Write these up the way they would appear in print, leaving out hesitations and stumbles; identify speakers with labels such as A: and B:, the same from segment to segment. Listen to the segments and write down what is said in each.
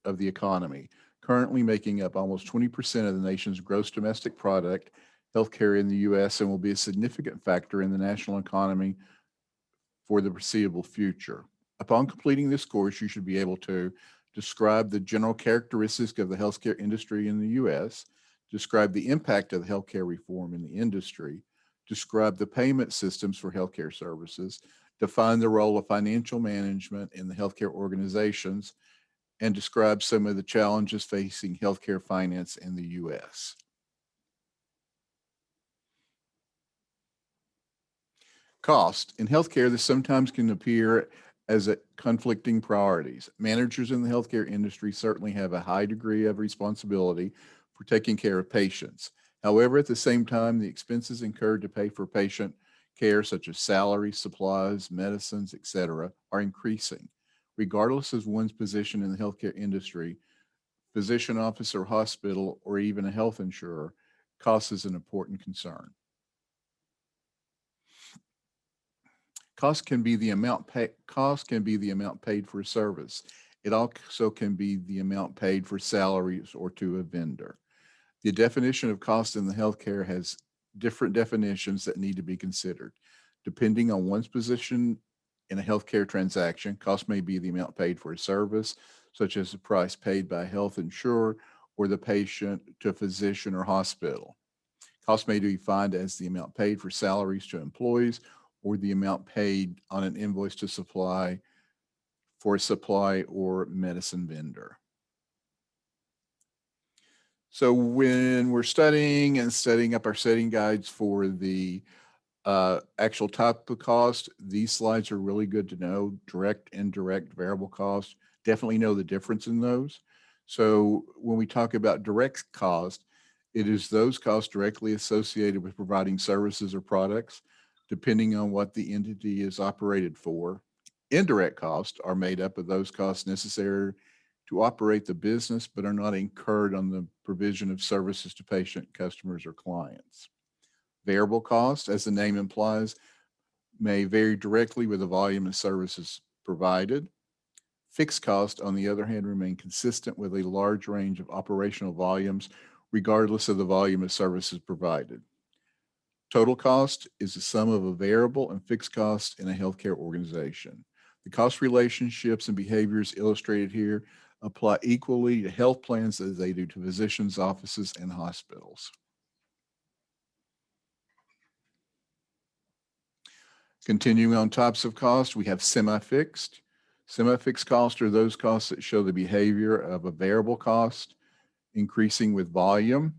A: of the economy, currently making up almost 20% of the nation's gross domestic product. Healthcare in the U.S. and will be a significant factor in the national economy for the foreseeable future. Upon completing this course, you should be able to describe the general characteristics of the healthcare industry in the U.S., describe the impact of the healthcare reform in the industry, describe the payment systems for healthcare services, define the role of financial management in the healthcare organizations, and describe some of the challenges facing healthcare finance in the U.S. Cost. In healthcare, this sometimes can appear as a conflicting priorities. Managers in the healthcare industry certainly have a high degree of responsibility for taking care of patients. However, at the same time, the expenses incurred to pay for patient care, such as salaries, supplies, medicines, etc., are increasing. Regardless of one's position in the healthcare industry, physician office or hospital, or even a health insurer, cost is an important concern. Cost can be the amount paid for a service. It also can be the amount paid for salaries or to a vendor. The definition of cost in the healthcare has different definitions that need to be considered. Depending on one's position in a healthcare transaction, cost may be the amount paid for a service, such as the price paid by a health insurer or the patient to a physician or hospital. Cost may be defined as the amount paid for salaries to employees or the amount paid on an invoice to supply for a supply or medicine vendor. So when we're studying and setting up our setting guides for the actual type of cost, these slides are really good to know. Direct, indirect, variable cost, definitely know the difference in those. So when we talk about direct cost, it is those costs directly associated with providing services or products, depending on what the entity is operated for. Indirect costs are made up of those costs necessary to operate the business, but are not incurred on the provision of services to patient, customers, or clients. Variable costs, as the name implies, may vary directly with the volume of services provided. Fixed costs, on the other hand, remain consistent with a large range of operational volumes, regardless of the volume of services provided. Total cost is the sum of a variable and fixed cost in a healthcare organization. The cost relationships and behaviors illustrated here apply equally to health plans as they do to physicians' offices and hospitals. Continuing on types of cost, we have semi-fixed. Semi-fixed costs are those costs that show the behavior of a variable cost increasing with volume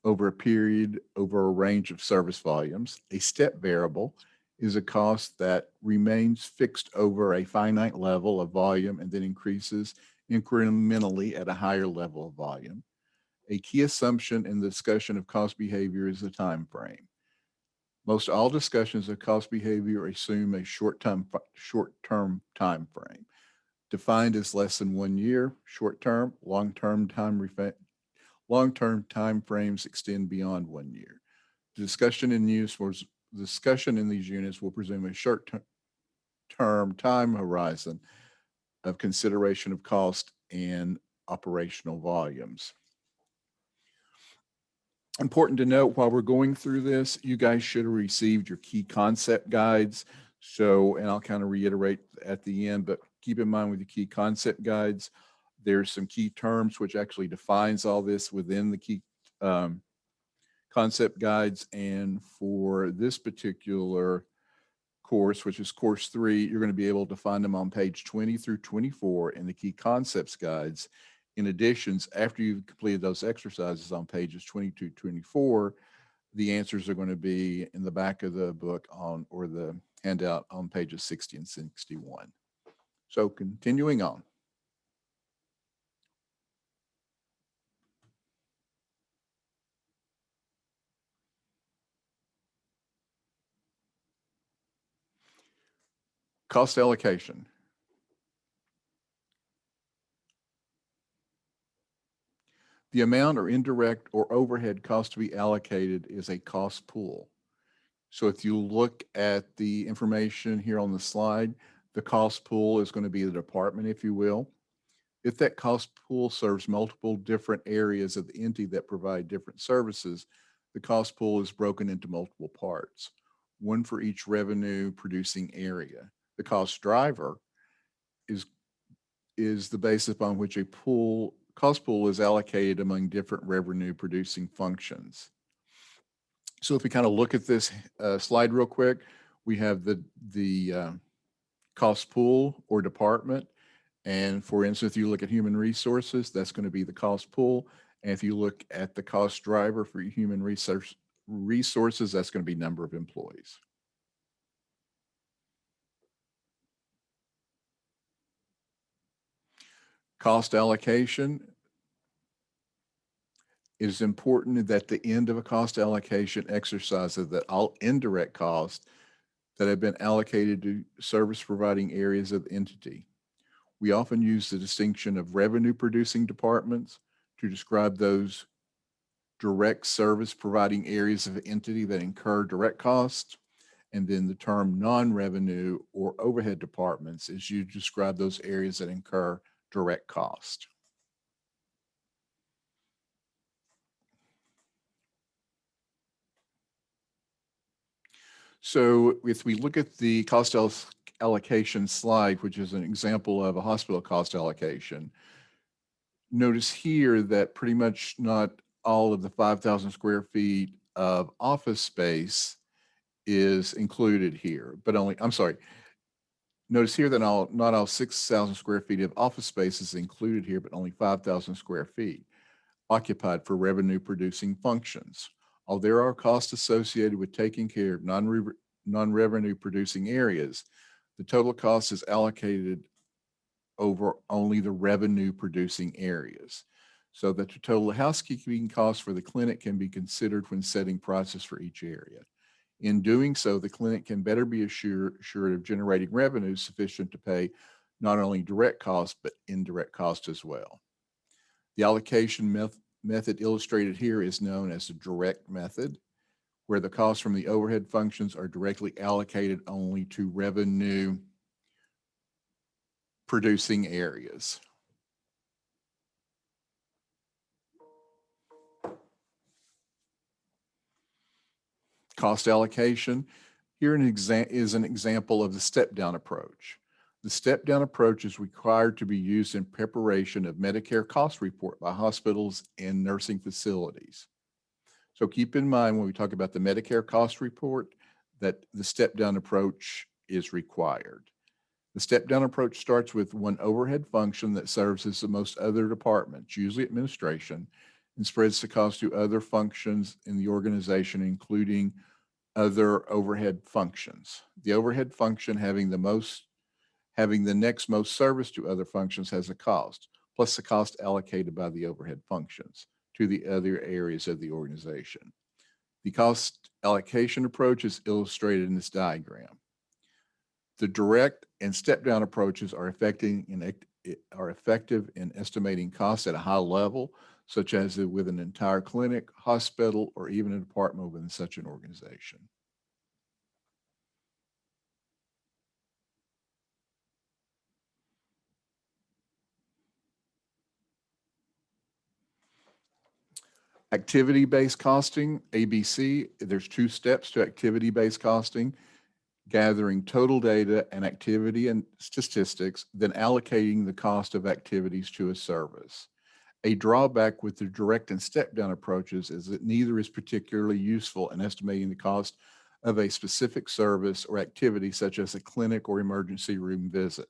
A: over a period over a range of service volumes. A step variable is a cost that remains fixed over a finite level of volume and then increases incrementally at a higher level of volume. A key assumption in the discussion of cost behavior is the time frame. Most all discussions of cost behavior assume a short-term time frame, defined as less than 1 year, short-term, long-term time frames extend beyond 1 year. The discussion in these units will presume a short-term time horizon of consideration of cost and operational volumes. Important to note, while we're going through this, you guys should have received your key concept guides. So, and I'll kind of reiterate at the end, but keep in mind with the key concept guides, there's some key terms which actually defines all this within the key concept guides. And for this particular course, which is course 3, you're going to be able to find them on page 20 through 24 in the key concepts guides. In addition, after you've completed those exercises on pages 22 to 24, the answers are going to be in the back of the book or the handout on pages 60 and 61. So continuing on. Cost allocation. The amount or indirect or overhead cost to be allocated is a cost pool. So if you look at the information here on the slide, the cost pool is going to be the department, if you will. If that cost pool serves multiple different areas of the entity that provide different services, the cost pool is broken into multiple parts, one for each revenue producing area. The cost driver is is the basis upon which a cost pool is allocated among different revenue producing functions. So if we kind of look at this slide real quick, we have the cost pool or department. And for instance, if you look at human resources, that's going to be the cost pool. And if you look at the cost driver for human resources, that's going to be number of employees. Cost allocation. It is important that the end of a cost allocation exercises that all indirect costs that have been allocated to service providing areas of the entity. We often use the distinction of revenue producing departments to describe those direct service providing areas of the entity that incur direct costs. And then the term non-revenue or overhead departments is used to describe those areas that incur direct cost. So if we look at the cost allocation slide, which is an example of a hospital cost allocation, notice here that pretty much not all of the 5,000 square feet of office space is included here, but only, I'm sorry, notice here that not all 6,000 square feet of office space is included here, but only 5,000 square feet occupied for revenue producing functions. Although there are costs associated with taking care of non-revenue producing areas, the total cost is allocated over only the revenue producing areas, so that the total housekeeping costs for the clinic can be considered when setting prices for each area. In doing so, the clinic can better be assured of generating revenue sufficient to pay not only direct costs, but indirect costs as well. The allocation method illustrated here is known as the direct method, where the costs from the overhead functions are directly allocated only to revenue producing areas. Cost allocation. Here is an example of the step-down approach. The step-down approach is required to be used in preparation of Medicare cost report by hospitals and nursing facilities. So keep in mind when we talk about the Medicare cost report that the step-down approach is required. The step-down approach starts with one overhead function that serves as the most other departments, usually administration, and spreads the cost to other functions in the organization, including other overhead functions. The overhead function having the next most service to other functions has a cost, plus the cost allocated by the overhead functions to the other areas of the organization. The cost allocation approach is illustrated in this diagram. The direct and step-down approaches are effective in estimating costs at a high level, such as with an entire clinic, hospital, or even a department within such an organization. Activity-based costing, ABC, there's two steps to activity-based costing: gathering total data and activity and statistics, then allocating the cost of activities to a service. A drawback with the direct and step-down approaches is that neither is particularly useful in estimating the cost of a specific service or activity, such as a clinic or emergency room visit.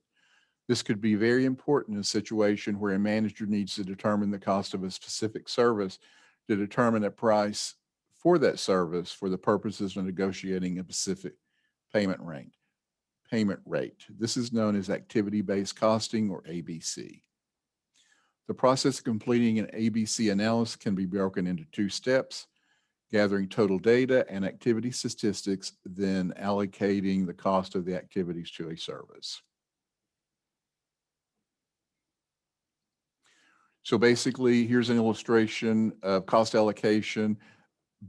A: This could be very important in a situation where a manager needs to determine the cost of a specific service to determine a price for that service for the purposes of negotiating a specific payment rate. This is known as activity-based costing, or ABC. The process of completing an ABC analysis can be broken into two steps: gathering total data and activity statistics, then allocating the cost of the activities to a service. So basically, here's an illustration of cost allocation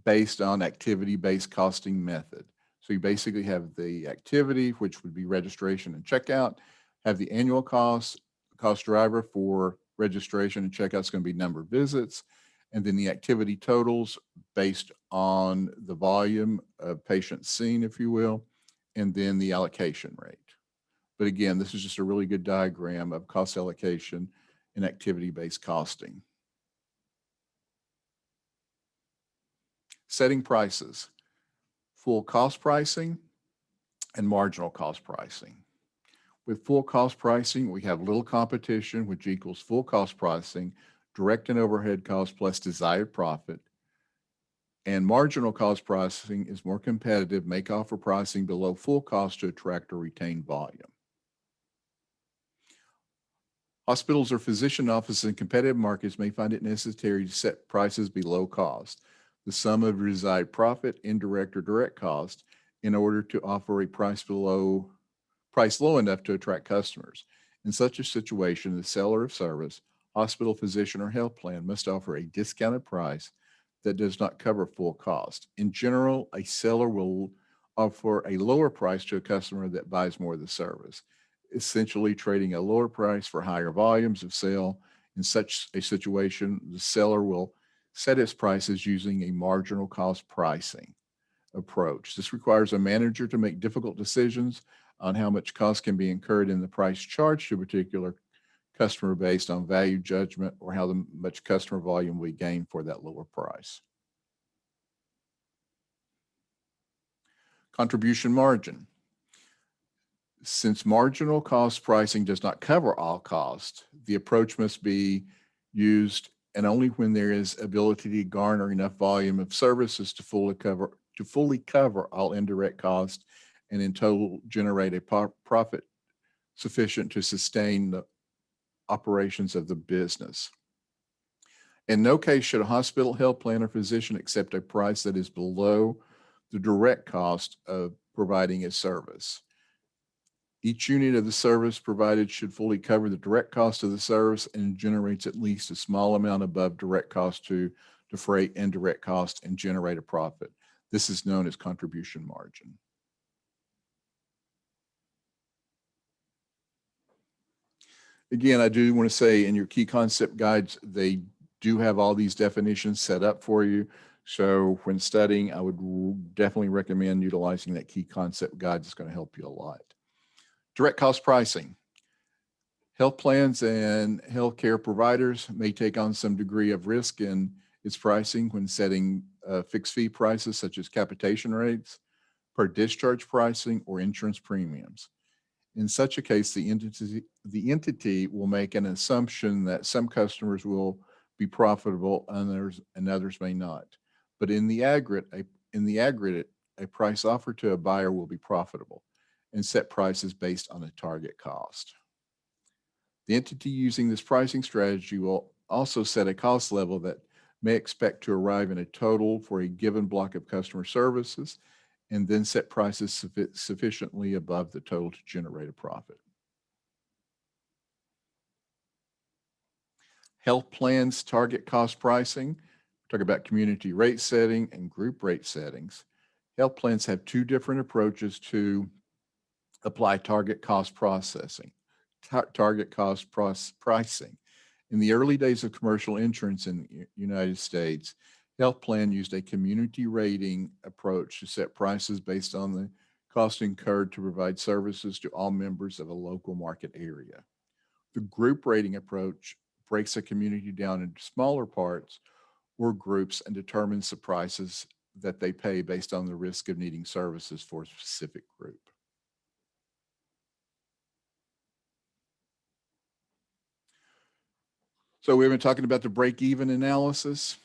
A: based on activity-based costing method. So you basically have the activity, which would be registration and checkout, have the annual cost, cost driver for registration and checkout is going to be number of visits, and then the activity totals based on the volume of patients seen, if you will, and then the allocation rate. But again, this is just a really good diagram of cost allocation and activity-based costing. Setting prices, full cost pricing and marginal cost pricing. With full cost pricing, we have little competition, which equals full cost pricing, direct and overhead costs plus desired profit. And marginal cost pricing is more competitive, make offer pricing below full cost to attract or retain volume. Hospitals or physician offices in competitive markets may find it necessary to set prices below cost, the sum of desired profit, indirect or direct cost, in order to offer a price low enough to attract customers. In such a situation, the seller of service, hospital, physician, or health plan must offer a discounted price that does not cover full cost. In general, a seller will offer a lower price to a customer that buys more of the service, essentially trading a lower price for higher volumes of sale. In such a situation, the seller will set its prices using a marginal cost pricing approach. This requires a manager to make difficult decisions on how much cost can be incurred in the price charged to a particular customer based on value judgment or how much customer volume we gain for that lower price. Contribution margin. Since marginal cost pricing does not cover all costs, the approach must be used and only when there is ability to garner enough volume of services to fully cover all indirect costs and in total generate a profit sufficient to sustain the operations of the business. In no case should a hospital, health plan, or physician accept a price that is below the direct cost of providing a service. Each unit of the service provided should fully cover the direct cost of the service and generates at least a small amount above direct cost to defray indirect cost and generate a profit. This is known as contribution margin. Again, I do want to say in your key concept guides, they do have all these definitions set up for you. So when studying, I would definitely recommend utilizing that key concept guide. It's going to help you a lot. Direct cost pricing. Health plans and healthcare providers may take on some degree of risk in its pricing when setting fixed fee prices such as capitation rates, per discharge pricing, or insurance premiums. In such a case, the entity will make an assumption that some customers will be profitable and others may not. But in the aggregate, a price offered to a buyer will be profitable and set prices based on a target cost. The entity using this pricing strategy will also set a cost level that may expect to arrive in a total for a given block of customer services and then set prices sufficiently above the total to generate a profit. Health plans target cost pricing. We talk about community rate setting and group rate settings. Health plans have two different approaches to apply target cost pricing. In the early days of commercial insurance in the United States, health plan used a community rating approach to set prices based on the cost incurred to provide services to all members of a local market area. The group rating approach breaks a community down into smaller parts or groups and determines the prices that they pay based on the risk of needing services for a specific group. So we've been talking about the break-even analysis.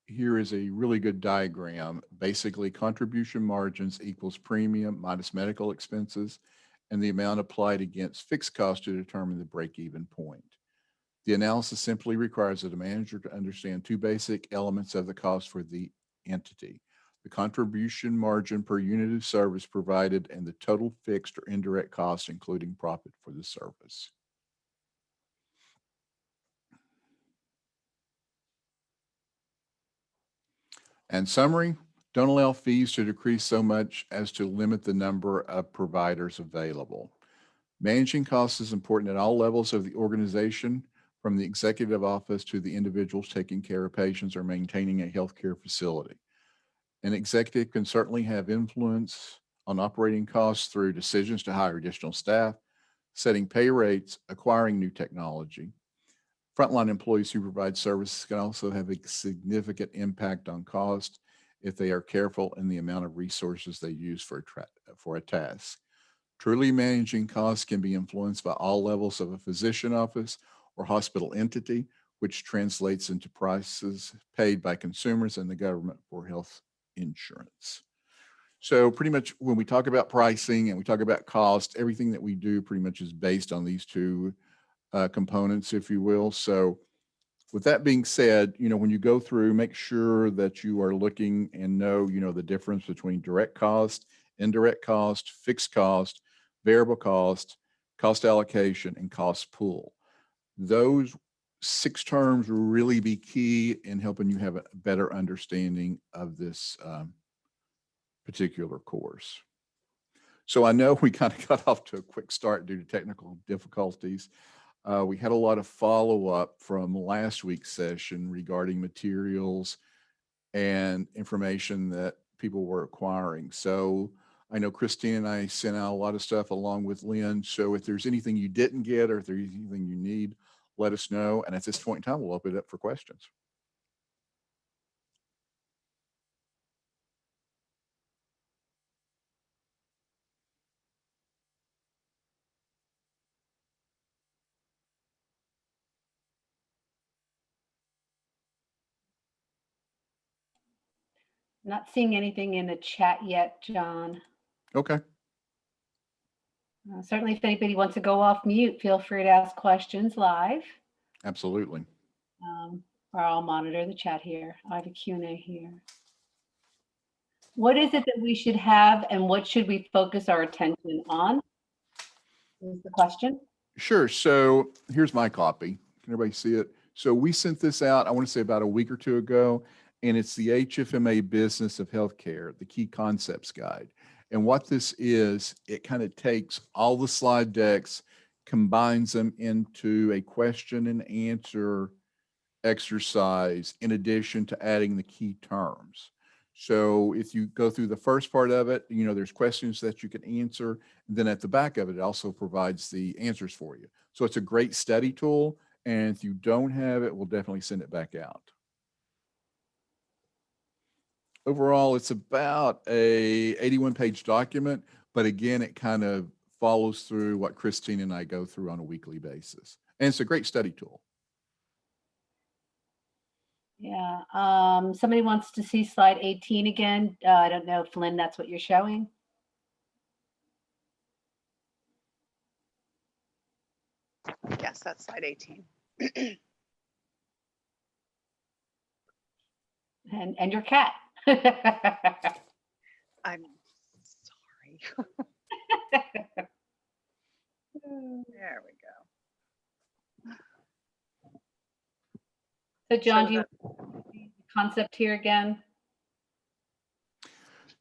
A: Here is a really good diagram. Basically, contribution margins equals premium minus medical expenses and the amount applied against fixed costs to determine the break-even point. The analysis simply requires that a manager to understand two basic elements of the cost for the entity: the contribution margin per unit of service provided and the total fixed or indirect costs, including profit for the service. And summary, don't allow fees to decrease so much as to limit the number of providers available. Managing costs is important at all levels of the organization, from the executive office to the individuals taking care of patients or maintaining a healthcare facility. An executive can certainly have influence on operating costs through decisions to hire additional staff, setting pay rates, acquiring new technology. Frontline employees who provide services can also have a significant impact on cost if they are careful in the amount of resources they use for a task. Truly managing costs can be influenced by all levels of a physician office or hospital entity, which translates into prices paid by consumers and the government for health insurance. So pretty much when we talk about pricing and we talk about cost, everything that we do pretty much is based on these two components, if you will. So with that being said, when you go through, make sure that you are looking and know, the difference between direct cost, indirect cost, fixed cost, variable cost, cost allocation, and cost pool. Those 6 terms will really be key in helping you have a better understanding of this particular course. So I know we kind of got off to a quick start due to technical difficulties. We had a lot of follow-up from last week's session regarding materials and information that people were acquiring. So I know Christine and I sent out a lot of stuff along with Lynn. So if there's anything you didn't get or if there's anything you need, let us know. And at this point in time, we'll open it up for questions.
B: Not seeing anything in the chat yet, John.
A: Okay.
B: Certainly, if anybody wants to go off mute, feel free to ask questions live.
A: Absolutely.
B: Or I'll monitor the chat here. I have a Q&A here. What is it that we should have and what should we focus our attention on? Is the question.
A: Sure. So here's my copy. Can everybody see it? So we sent this out, I want to say about a week or two ago, and it's the HFMA Business of Healthcare, the Key Concepts Guide. And what this is, it kind of takes all the slide decks, combines them into a question and answer exercise in addition to adding the key terms. So if you go through the first part of it, there's questions that you can answer. And then at the back of it, it also provides the answers for you. So it's a great study tool. And if you don't have it, we'll definitely send it back out. Overall, it's about a 81-page document, but again, it kind of follows through what Christine and I go through on a weekly basis. And it's a great study tool.
B: Yeah. Somebody wants to see slide 18 again. I don't know if Lynn, that's what you're showing.
C: Yes, that's slide 18.
B: And your cat.
C: I'm sorry. There we go.
B: So John, do you concept here again?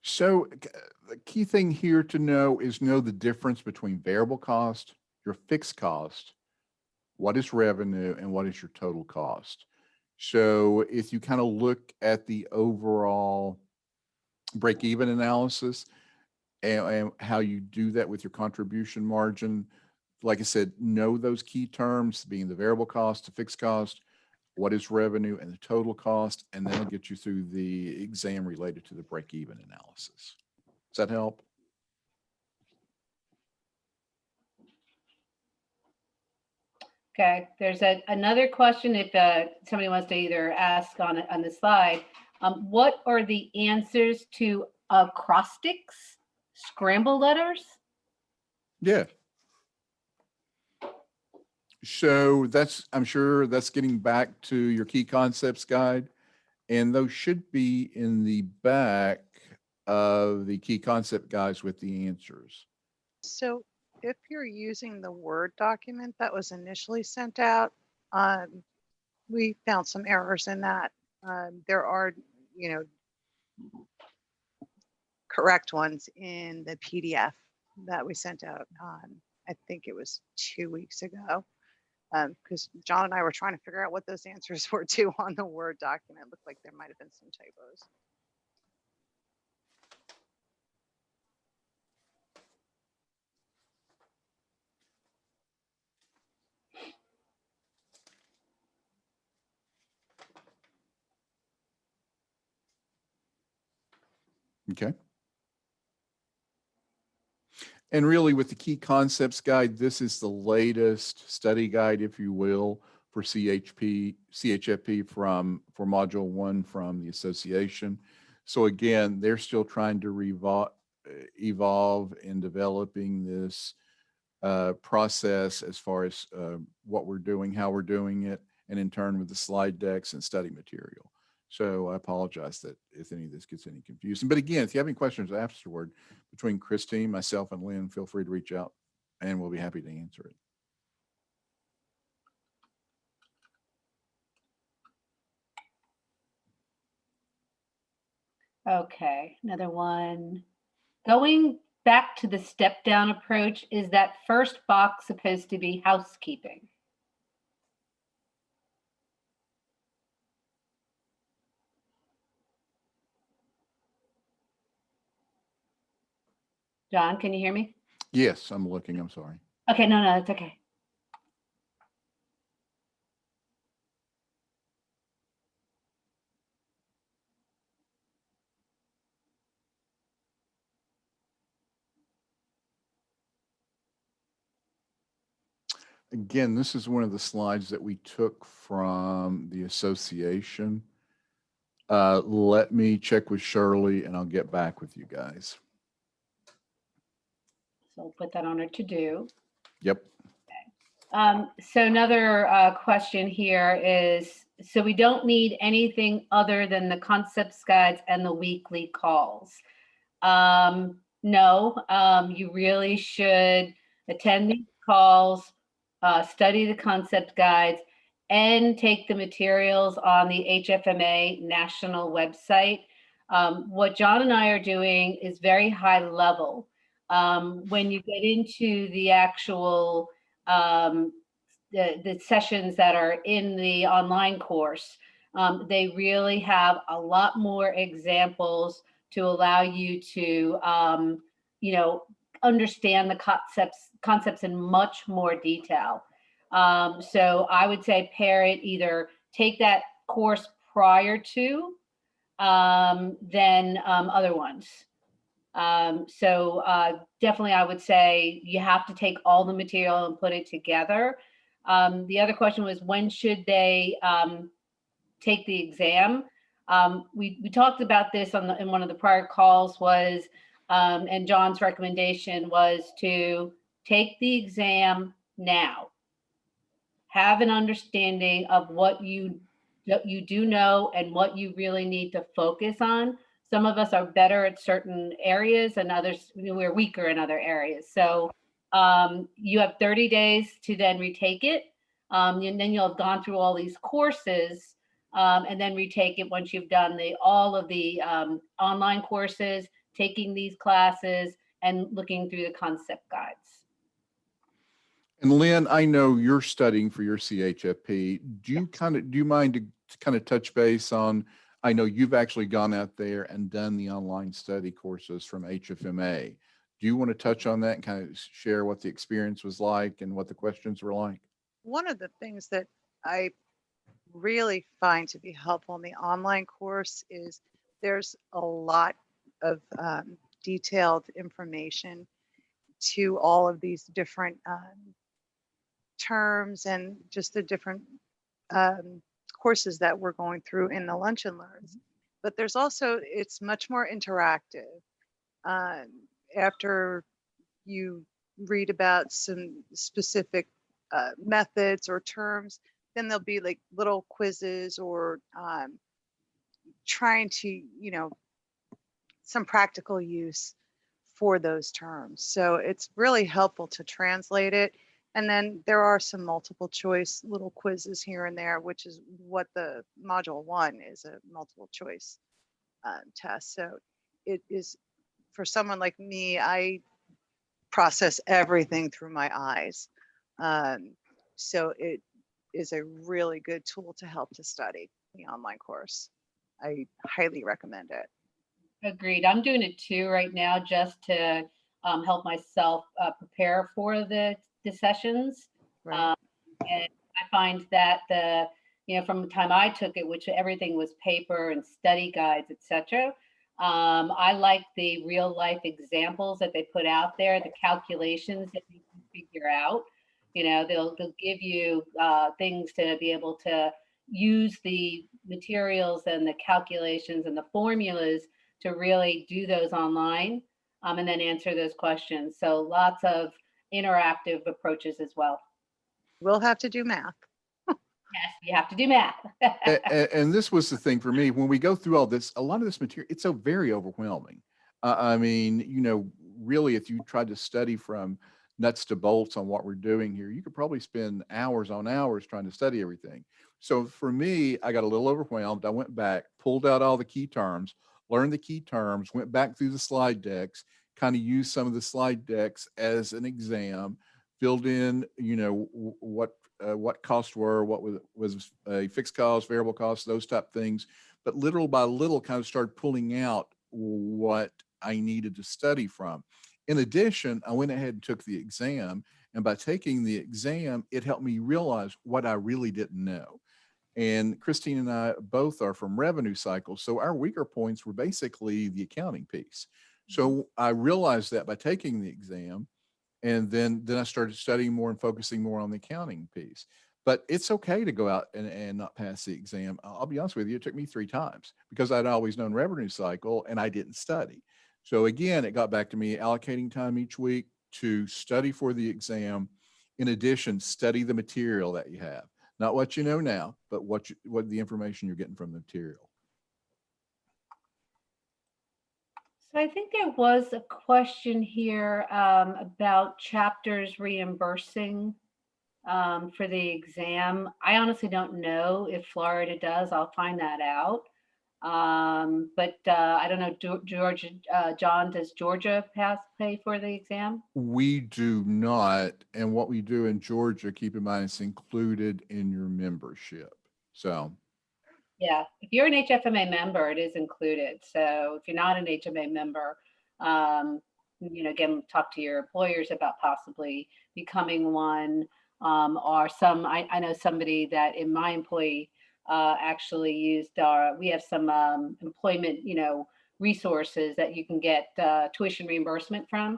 A: So the key thing here to know is the difference between variable cost, your fixed cost, what is revenue, and what is your total cost. So if you kind of look at the overall break-even analysis and how you do that with your contribution margin, like I said, know those key terms being the variable cost, the fixed cost, what is revenue, and the total cost, and that'll get you through the exam related to the break-even analysis. Does that help?
B: Okay, there's another question if somebody wants to either ask on the slide. What are the answers to acrostics, scramble letters?
A: Yeah. So I'm sure that's getting back to your key concepts guide, and those should be in the back of the key concept guides with the answers.
C: So if you're using the Word document that was initially sent out, we found some errors in that. There are, correct ones in the PDF that we sent out. I think it was 2 weeks ago, because John and I were trying to figure out what those answers were too on the Word document. It looked like there might have been some typos.
A: Okay. And really with the key concepts guide, this is the latest study guide, if you will, for CHFP for module 1 from the association. So again, they're still trying to evolve in developing this process as far as what we're doing, how we're doing it, and in turn with the slide decks and study material. So I apologize that if any of this gets any confusing. But again, if you have any questions afterward between Christine, myself, and Lynn, feel free to reach out and we'll be happy to answer it.
B: Okay, another one. Going back to the step down approach, is that first box supposed to be housekeeping? John, can you hear me?
A: Yes, I'm looking, I'm sorry.
B: Okay, no, it's okay.
A: Again, this is one of the slides that we took from the association. Let me check with Shirley and I'll get back with you guys.
B: So we'll put that on our to-do.
A: Yep.
B: So another question here is, so we don't need anything other than the concepts guides and the weekly calls. No, you really should attend these calls, study the concept guides, and take the materials on the HFMA national website. What John and I are doing is very high level. When you get into the actual the sessions that are in the online course, they really have a lot more examples to allow you to, understand the concepts in much more detail. So I would say pair it, either take that course prior to than other ones. Definitely I would say you have to take all the material and put it together. The other question was, when should they take the exam? We talked about this in one of the prior calls was, and John's recommendation was to take the exam now. Have an understanding of what you do know and what you really need to focus on. Some of us are better at certain areas and others, we're weaker in other areas. So you have 30 days to then retake it. And then you'll have gone through all these courses and then retake it once you've done all of the online courses, taking these classes, and looking through the concept guides.
A: And Lynn, I know you're studying for your CHFP. Do you mind to kind of touch base on, I know you've actually gone out there and done the online study courses from HFMA. Do you want to touch on that and kind of share what the experience was like and what the questions were like?
C: One of the things that I really find to be helpful in the online course is there's a lot of detailed information to all of these different terms and just the different courses that we're going through in the Lunch and Learns. But there's also, it's much more interactive. After you read about some specific methods or terms, then there'll be like little quizzes or trying to, some practical use for those terms. So it's really helpful to translate it. And then there are some multiple choice little quizzes here and there, which is what the module 1 is, a multiple choice test. So it is, for someone like me, I process everything through my eyes. So it is a really good tool to help to study the online course. I highly recommend it.
B: Agreed. I'm doing it too right now just to help myself prepare for the sessions.
C: Right.
B: And I find that from the time I took it, which everything was paper and study guides, etc. I like the real life examples that they put out there, the calculations that you can figure out. They'll give you things to be able to use the materials and the calculations and the formulas to really do those online, and then answer those questions. So lots of interactive approaches as well.
C: We'll have to do math.
B: Yes, you have to do math.
A: And this was the thing for me, when we go through all this, a lot of this material, it's so very overwhelming. I mean, really, if you tried to study from nuts to bolts on what we're doing here, you could probably spend hours on hours trying to study everything. So for me, I got a little overwhelmed. I went back, pulled out all the key terms, learned the key terms, went back through the slide decks, kind of used some of the slide decks as an exam, filled in, what costs were, what was a fixed cost, variable cost, those type things. But little by little kind of started pulling out what I needed to study from. In addition, I went ahead and took the exam. And by taking the exam, it helped me realize what I really didn't know. And Christine and I both are from revenue cycles. So our weaker points were basically the accounting piece. So I realized that by taking the exam, and then I started studying more and focusing more on the accounting piece. But it's okay to go out and not pass the exam. I'll be honest with you, it took me 3 times because I'd always known revenue cycle and I didn't study. So again, it got back to me allocating time each week to study for the exam. In addition, study the material that you have. Not what you know now, but what the information you're getting from the material.
B: So I think there was a question here about chapters reimbursing for the exam. I honestly don't know if Florida does. I'll find that out. But I don't know, Georgia, John, does Georgia pay for the exam?
A: We do not. And what we do in Georgia, keep in mind, it's included in your membership. So
B: Yeah, if you're an HFMA member, it is included. So if you're not an HFMA member, again, talk to your employers about possibly becoming one. Or I know somebody that in my employee actually used we have some employment, resources that you can get tuition reimbursement from.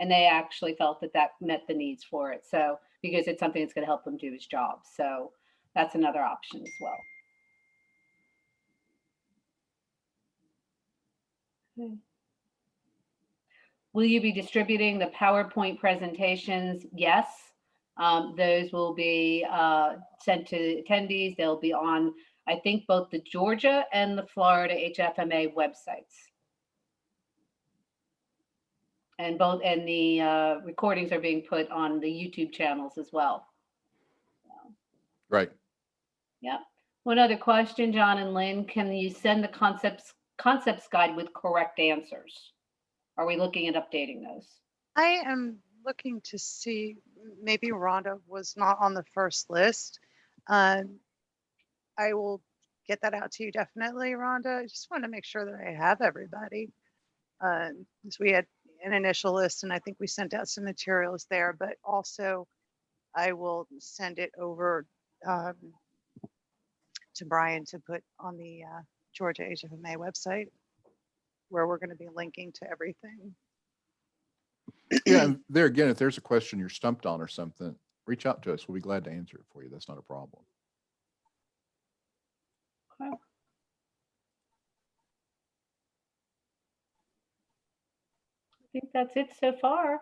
B: And they actually felt that met the needs for it. So because it's something that's going to help them do his job. So that's another option as well. Will you be distributing the PowerPoint presentations? Yes. Those will be sent to attendees. They'll be on, I think, both the Georgia and the Florida HFMA websites. And the recordings are being put on the YouTube channels as well.
A: right.
B: Yeah. One other question, John and Lynn, can you send the concepts guide with correct answers? Are we looking at updating those?
C: I am looking to see, maybe Rhonda was not on the first list. I will get that out to you definitely, Rhonda. I just want to make sure that I have everybody. Because we had an initial list and I think we sent out some materials there, but also I will send it over to Brian to put on the Georgia HFMA website, where we're going to be linking to everything.
A: Yeah, and there again, if there's a question you're stumped on or something, reach out to us. We'll be glad to answer it for you. That's not a problem.
B: Okay. I think that's it so far.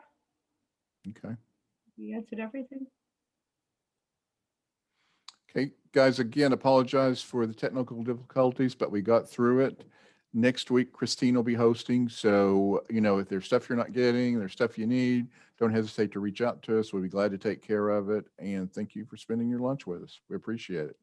A: Okay.
B: You answered everything.
A: Okay, guys, again, apologize for the technical difficulties, but we got through it. Next week, Christine will be hosting. So, if there's stuff you're not getting, there's stuff you need, don't hesitate to reach out to us. We'll be glad to take care of it. And thank you for spending your lunch with us. We appreciate it.